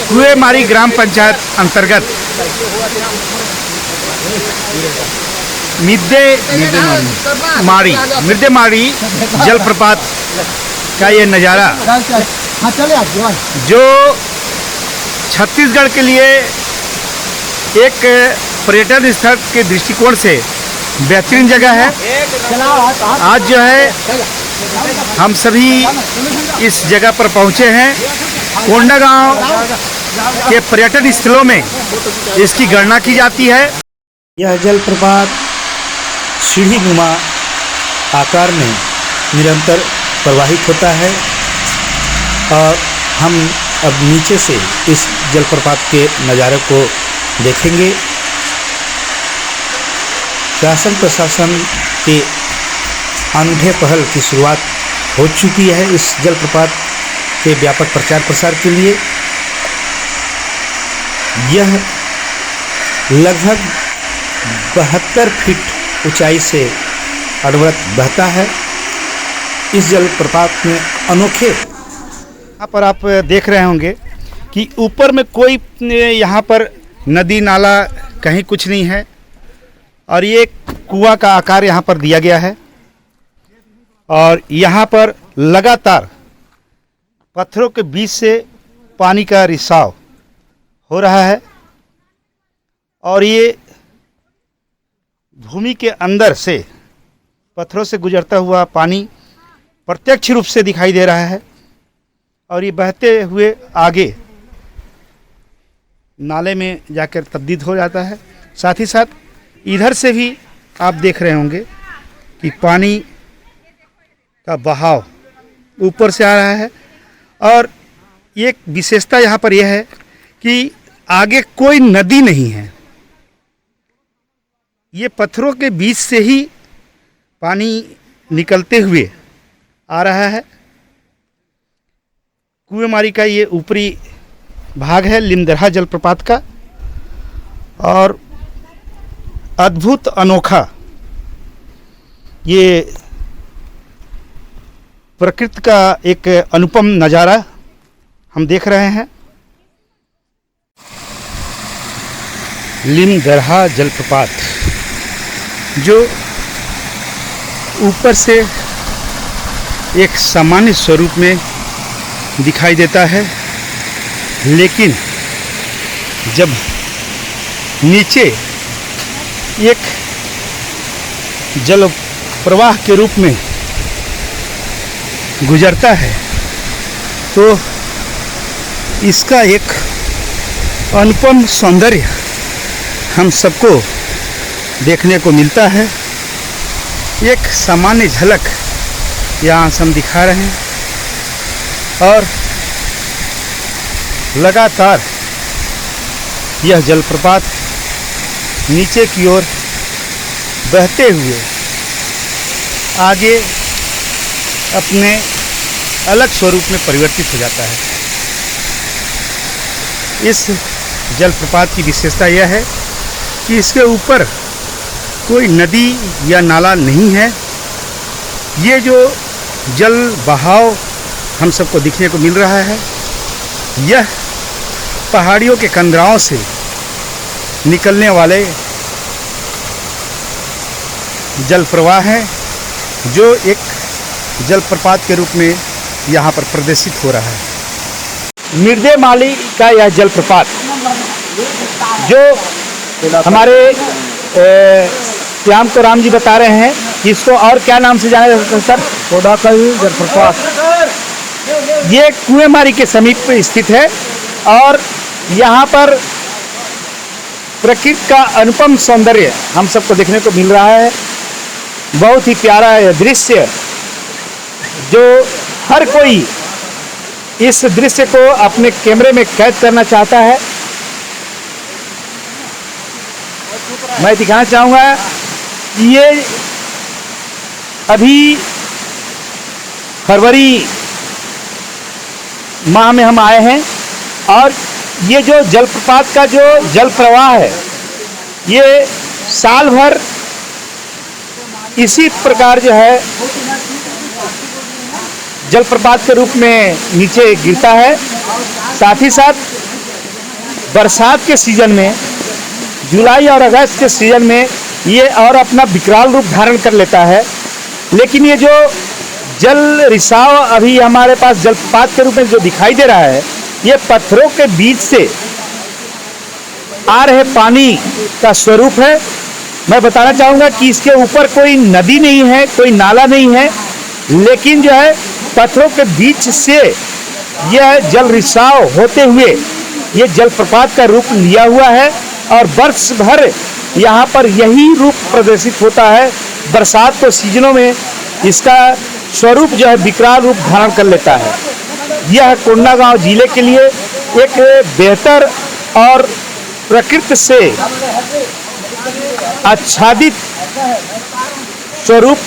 कुएमारी ग्राम पंचायत अंतर्गत मिर्देमारी जलप्रपात का ये नज़ारा जो छत्तीसगढ़ के लिए एक पर्यटन स्थल के दृष्टिकोण से बेहतरीन जगह है। आज जो है हम सभी इस जगह पर पहुंचे हैं। कोंडागांव के पर्यटन स्थलों में इसकी गणना की जाती है। यह जलप्रपात सीढ़ीनुमा आकार में निरंतर प्रवाहित होता है और हम अब नीचे से इस जलप्रपात के नज़ारे को देखेंगे। शासन प्रशासन के अनूठे पहल की शुरुआत हो चुकी है इस जलप्रपात के व्यापक प्रचार प्रसार के लिए। यह लगभग 72 फीट ऊंचाई से अनवरत बहता है। इस जलप्रपात में अनोखे यहाँ पर आप देख रहे होंगे कि ऊपर में कोई यहाँ पर नदी नाला कहीं कुछ नहीं है और ये कुआं का आकार यहाँ पर दिया गया है और यहाँ पर लगातार पत्थरों के बीच से पानी का रिसाव हो रहा है और ये भूमि के अंदर से पत्थरों से गुजरता हुआ पानी प्रत्यक्ष रूप से दिखाई दे रहा है और ये बहते हुए आगे नाले में जाकर तब्दील हो जाता है। साथ ही साथ इधर से भी आप देख रहे होंगे कि पानी का बहाव ऊपर से आ रहा है और एक विशेषता यहाँ पर यह है कि आगे कोई नदी नहीं है। ये पत्थरों के बीच से ही पानी निकलते हुए आ रहा है। कुएमारी का ये ऊपरी भाग है लिमदरहा जलप्रपात का और अद्भुत अनोखा ये प्रकृति का एक अनुपम नज़ारा हम देख रहे हैं। लिमदरहा जलप्रपात जो ऊपर से एक सामान्य स्वरूप में दिखाई देता है, लेकिन जब नीचे एक जल प्रवाह के रूप में गुजरता है तो इसका एक अनुपम सौंदर्य हम सबको देखने को मिलता है। एक सामान्य झलक यहाँ से हम दिखा रहे हैं और लगातार यह जलप्रपात नीचे की ओर बहते हुए आगे अपने अलग स्वरूप में परिवर्तित हो जाता है। इस जलप्रपात की विशेषता यह है कि इसके ऊपर कोई नदी या नाला नहीं है। ये जो जल बहाव हम सबको दिखने को मिल रहा है, यह पहाड़ियों के कंदराओं से निकलने वाले जल प्रवाह है जो एक जलप्रपात के रूप में यहाँ पर प्रदर्शित हो रहा है। मिर्देमारी का यह जलप्रपात जो हमारे श्याम तो राम जी बता रहे हैं कि इसको और क्या नाम से जाना जाता है सर? कोंडागांव जलप्रपात। ये कुएमारी के समीप स्थित है और यहाँ पर प्रकृति का अनुपम सौंदर्य हम सबको देखने को मिल रहा है। बहुत ही प्यारा यह दृश्य जो हर कोई इस दृश्य को अपने कैमरे में कैद करना चाहता है। मैं दिखाना चाहूँगा ये अभी फरवरी माह में हम आए हैं और ये जो जलप्रपात का जो जल प्रवाह है ये साल भर इसी प्रकार जो है जलप्रपात के रूप में नीचे गिरता है साथ ही साथ बरसात के सीजन में, जुलाई और अगस्त के सीजन में ये और अपना विकराल रूप धारण कर लेता है। लेकिन ये जो जल रिसाव अभी हमारे पास जलप्रपात के रूप में जो दिखाई दे रहा है, ये पत्थरों के बीच से आ रहे पानी का स्वरूप है। मैं बताना चाहूँगा कि इसके ऊपर कोई नदी नहीं है, कोई नाला नहीं है, लेकिन जो है पत्थरों के बीच से यह जल रिसाव होते हुए ये जलप्रपात का रूप लिया हुआ है और वर्ष भर यहाँ पर यही रूप प्रदर्शित होता है। बरसात के सीजनों में इसका स्वरूप जो है विकराल रूप धारण कर लेता है। यह कोंडागांव जिले के लिए एक बेहतर और प्रकृति से आच्छादित स्वरूप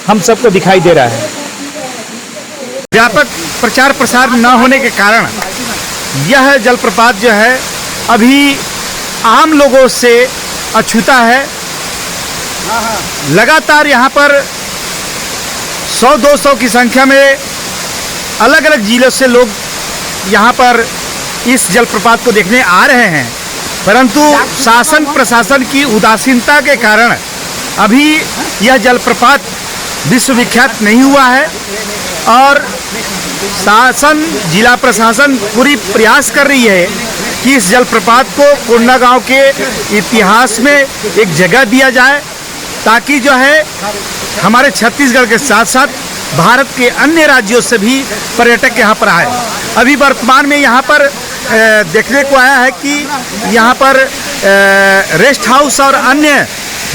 हम सबको दिखाई दे रहा है। व्यापक प्रचार प्रसार न होने के कारण यह जलप्रपात जो है अभी आम लोगों से अछूता है। लगातार यहाँ पर 100-200 की संख्या में अलग अलग जिलों से लोग यहाँ पर इस जलप्रपात को देखने आ रहे हैं, परंतु शासन प्रशासन की उदासीनता के कारण अभी यह जलप्रपात विश्वविख्यात नहीं हुआ है और शासन, जिला प्रशासन पूरी प्रयास कर रही है कि इस जलप्रपात को कोंडागांव के इतिहास में एक जगह दिया जाए, ताकि जो है हमारे छत्तीसगढ़ के साथ साथ भारत के अन्य राज्यों से भी पर्यटक यहाँ पर आए। अभी वर्तमान में यहाँ पर देखने को आया है कि यहाँ पर रेस्ट हाउस और अन्य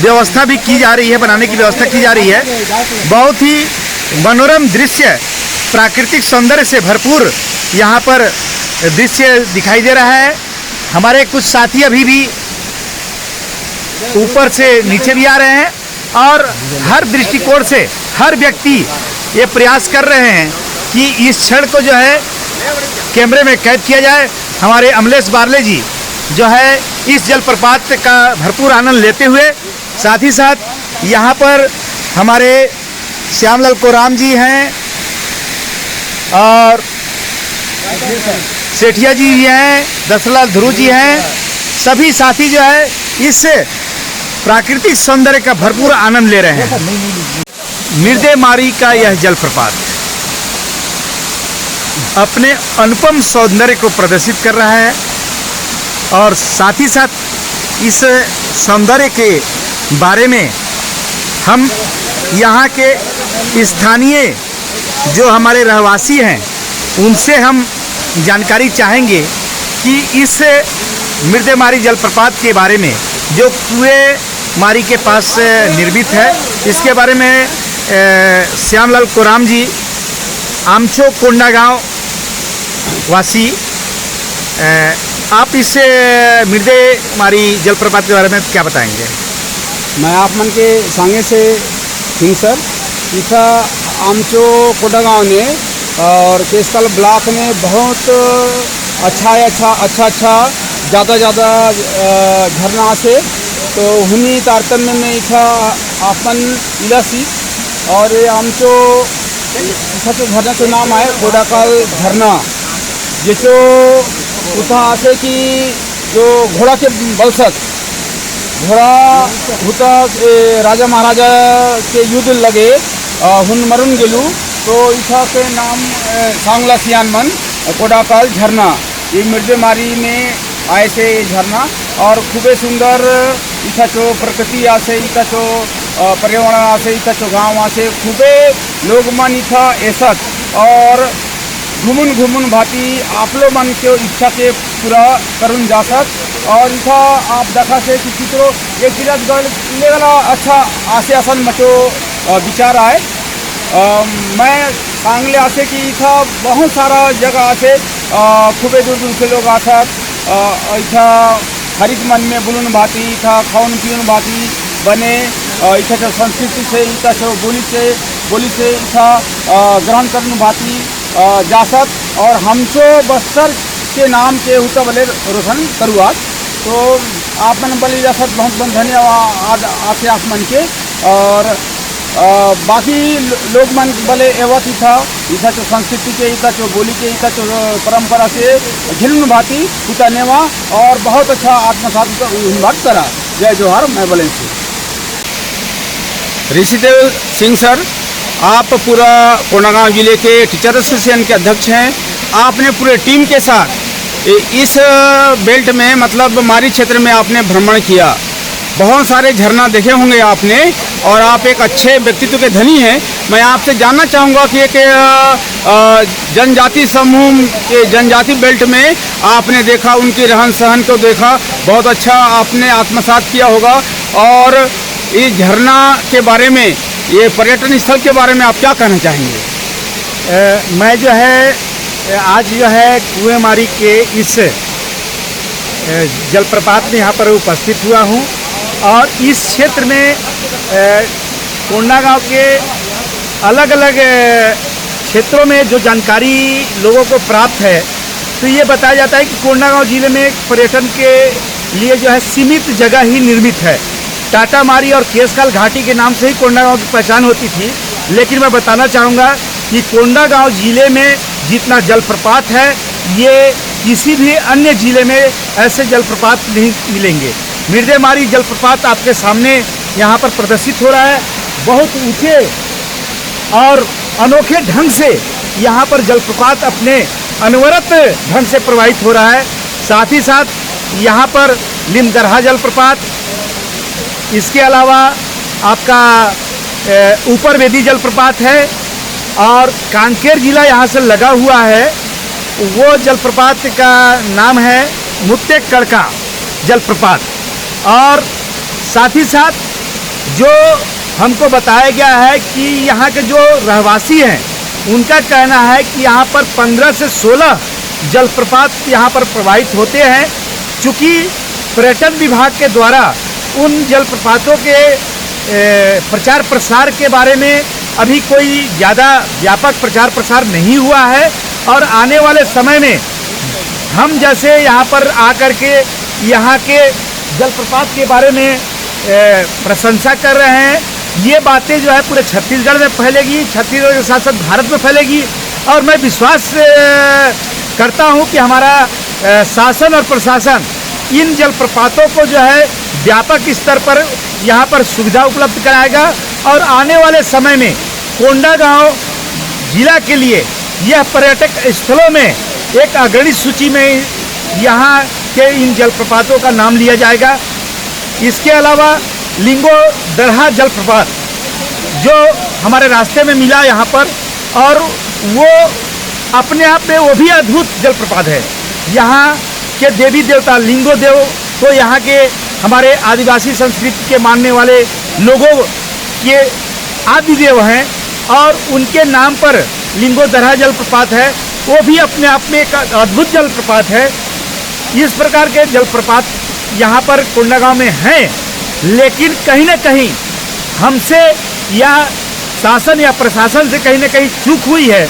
व्यवस्था भी की जा रही है, बनाने की व्यवस्था की जा रही है। बहुत ही मनोरम दृश्य, प्राकृतिक सौंदर्य से भरपूर यहाँ पर दृश्य दिखाई दे रहा है। हमारे कुछ साथी अभी भी ऊपर से नीचे भी आ रहे हैं और हर दृष्टिकोण से हर व्यक्ति ये प्रयास कर रहे हैं कि इस क्षण को जो है कैमरे में कैद किया जाए। हमारे अमलेश बारले जी जो है इस जलप्रपात का भरपूर आनंद लेते हुए, साथ ही साथ यहाँ पर हमारे श्यामलाल कोराम जी हैं और सेठिया जी हैं, दशलाल ध्रुव जी हैं, सभी साथी जो है इस प्राकृतिक सौंदर्य का भरपूर आनंद ले रहे हैं। मिर्देमारी का यह जलप्रपात अपने अनुपम सौंदर्य को प्रदर्शित कर रहा है और साथ ही साथ इस सौंदर्य के बारे में हम यहाँ के स्थानीय जो हमारे रहवासी हैं उनसे हम जानकारी चाहेंगे कि इस मिर्देमारी जलप्रपात के बारे में जो कुएं मारी के पास निर्मित है, इसके बारे में श्यामलाल कोराम जी, आमचो कोंडागांव वासी, आप इस मिर्देमारी जलप्रपात के बारे में क्या बताएंगे? मैं आप मन के सांगे से सिंह सर, इथं आमचो कोंडागांव ने और केसकाल ब्लॉक में बहुत अच्छा ज़्यादा झरना से तो हुनी तारतम्य में इथं अपन इलासी और आमचो इथं झरनाचं नाम आहे कोडाकाल झरना, जिचो उथा असे की जो घोड़ा के बलसत घोड़ा होता राजा महाराजा के युद्ध लगे हुन मरून गेलू, तो इथं के नाम सांगला सियान मन कोडाकाल झरना, ये मिर्देमारी में आए से झरना और खूबे सुंदर इथं चो प्रकृति आसे, इथं चो पर्यावरण आसे, इथं चो गाँव आसे, खूबे लोग मन इथं एसत और घूमून भाती आपलो मन के इच्छा के पूरा करून जासत और इथं आप देखा से कि चित्रो एक किरातगढ़ लेवला अच्छा आसे असन मचो विचार आए। मैं सांगले आसे कि इथं बहुत सारा जगह आसे, खूबे दूर से लोग आसत, इथं हरित मन में बुलून भाती, इथं खाऊन पिऊन भाती बने, इथं संस्कृति से, इथं बोली से इथं ग्रहण करून भाती जासत और हमचो बस्तर के नाम के हुता बले रोशन करुआत। तो आप मन बली जासत बहुत बहुत धन्यवाद आसे आप मन के और बाकी लोग मन बोले एवं था इतना जो संस्कृति के इतना जो बोली के इतना जो परंपरा से झिलम भाती उतारनेवा और बहुत अच्छा आत्मसात भक्त करा। जय जोहार। मैं बोले ऋषिदेव सिंह सर, आप पूरा कोंडागांव जिले के टीचर एसोसिएशन के अध्यक्ष हैं। आपने पूरे टीम के साथ इस बेल्ट में मतलब मारी क्षेत्र में आपने भ्रमण किया, बहुत सारे झरना देखे होंगे आपने और आप एक अच्छे व्यक्तित्व के धनी हैं। मैं आपसे जानना चाहूँगा कि एक जनजाति समूह के जनजाति बेल्ट में आपने देखा, उनकी रहन सहन को देखा, बहुत अच्छा आपने आत्मसात किया होगा। और इस झरना के बारे में, ये पर्यटन स्थल के बारे में आप क्या कहना चाहेंगे? मैं जो है आज जो है कुएंमारी के इस जलप्रपात में यहाँ पर उपस्थित हुआ हूँ और इस क्षेत्र में कोंडागांव के अलग अलग क्षेत्रों में जो जानकारी लोगों को प्राप्त है, तो ये बताया जाता है कि कोंडागांव जिले में पर्यटन के लिए जो है सीमित जगह ही निर्मित है। टाटामारी और केसकाल घाटी के नाम से ही कोंडागांव की पहचान होती थी, लेकिन मैं बताना चाहूँगा कि कोंडागांव जिले में जितना जलप्रपात है, ये किसी भी अन्य जिले में ऐसे जलप्रपात नहीं मिलेंगे। मिर्देमारी जलप्रपात आपके सामने यहाँ पर प्रदर्शित हो रहा है। बहुत ऊंचे और अनोखे ढंग से यहाँ पर जलप्रपात अपने अनवरत ढंग से प्रवाहित हो रहा है। साथ ही साथ यहाँ पर लिमदरहा जलप्रपात, इसके अलावा आपका ऊपर वेदी जलप्रपात है और कांकेर जिला यहाँ से लगा हुआ है। वो जलप्रपात का नाम है मुत्ते कड़का जलप्रपात। और साथ ही साथ जो हमको बताया गया है कि यहाँ के जो रहवासी हैं, उनका कहना है कि यहाँ पर 15 से 16 जलप्रपात यहाँ पर प्रवाहित होते हैं। चूँकि पर्यटन विभाग के द्वारा उन जलप्रपातों के प्रचार प्रसार के बारे में अभी कोई ज़्यादा व्यापक प्रचार प्रसार नहीं हुआ है और आने वाले समय में हम जैसे यहाँ पर आकर के यहाँ के जलप्रपात के बारे में प्रशंसा कर रहे हैं, ये बातें जो है पूरे छत्तीसगढ़ में फैलेगी, छत्तीसगढ़ के साथ साथ भारत में फैलेगी। और मैं विश्वास करता हूँ कि हमारा शासन और प्रशासन इन जलप्रपातों को जो है व्यापक स्तर पर यहाँ पर सुविधा उपलब्ध कराएगा और आने वाले समय में कोंडागांव जिला के लिए यह पर्यटक स्थलों में एक अग्रणी सूची में यहाँ के इन जलप्रपातों का नाम लिया जाएगा। इसके अलावा लिंगो दरहा जलप्रपात जो हमारे रास्ते में मिला यहाँ पर, और वो अपने आप में वो भी अद्भुत जलप्रपात है। यहाँ के देवी देवता लिंगो देव तो यहाँ के हमारे आदिवासी संस्कृति के मानने वाले लोगों के आदि देव हैं और उनके नाम पर लिंगो दरहा जलप्रपात है। वो भी अपने आप में एक अद्भुत जलप्रपात है। इस प्रकार के जलप्रपात यहाँ पर कोंडागांव में हैं, लेकिन कहीं ना कहीं हमसे या शासन या प्रशासन से कहीं ना कहीं चूक हुई है,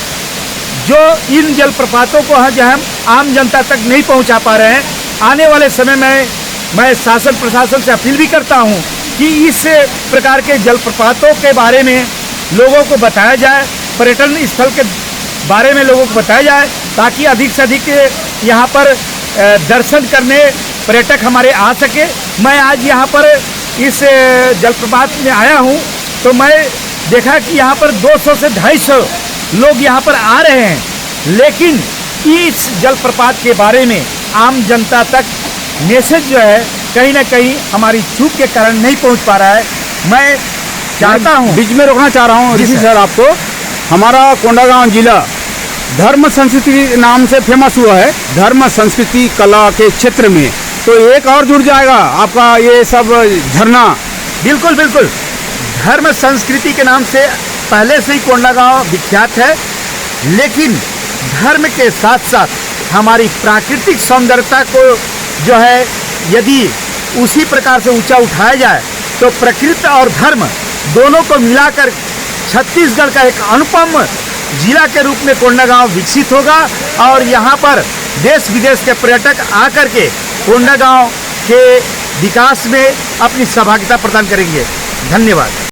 जो इन जलप्रपातों को हम आम जनता तक नहीं पहुँचा पा रहे हैं। आने वाले समय में मैं शासन प्रशासन से अपील भी करता हूँ कि इस प्रकार के जलप्रपातों के बारे में लोगों को बताया जाए, पर्यटन स्थल के बारे में लोगों को बताया जाए, ताकि अधिक से अधिक यहाँ पर दर्शन करने पर्यटक हमारे आ सके। मैं आज यहाँ पर इस जलप्रपात में आया हूँ तो मैं देखा कि यहाँ पर 200 से 250 लोग यहाँ पर आ रहे हैं, लेकिन इस जलप्रपात के बारे में आम जनता तक मैसेज जो है कहीं ना कहीं हमारी चूक के कारण नहीं पहुँच पा रहा है। मैं चाहता हूँ, बीच में रोकना चाह रहा हूँ ऋषि सर आपको, हमारा कोंडागांव जिला धर्म संस्कृति नाम से फेमस हुआ है, धर्म संस्कृति कला के क्षेत्र में, तो एक और जुड़ जाएगा आपका ये सब झरना। बिल्कुल बिल्कुल, धर्म संस्कृति के नाम से पहले से ही कोंडागांव विख्यात है, लेकिन धर्म के साथ साथ हमारी प्राकृतिक सौंदर्यता को जो है यदि उसी प्रकार से ऊंचा उठाया जाए तो प्रकृति और धर्म दोनों को मिलाकर छत्तीसगढ़ का एक अनुपम जिला के रूप में कोंडागांव विकसित होगा और यहाँ पर देश विदेश के पर्यटक आकर के कोंडागांव के विकास में अपनी सहभागिता प्रदान करेंगे। धन्यवाद।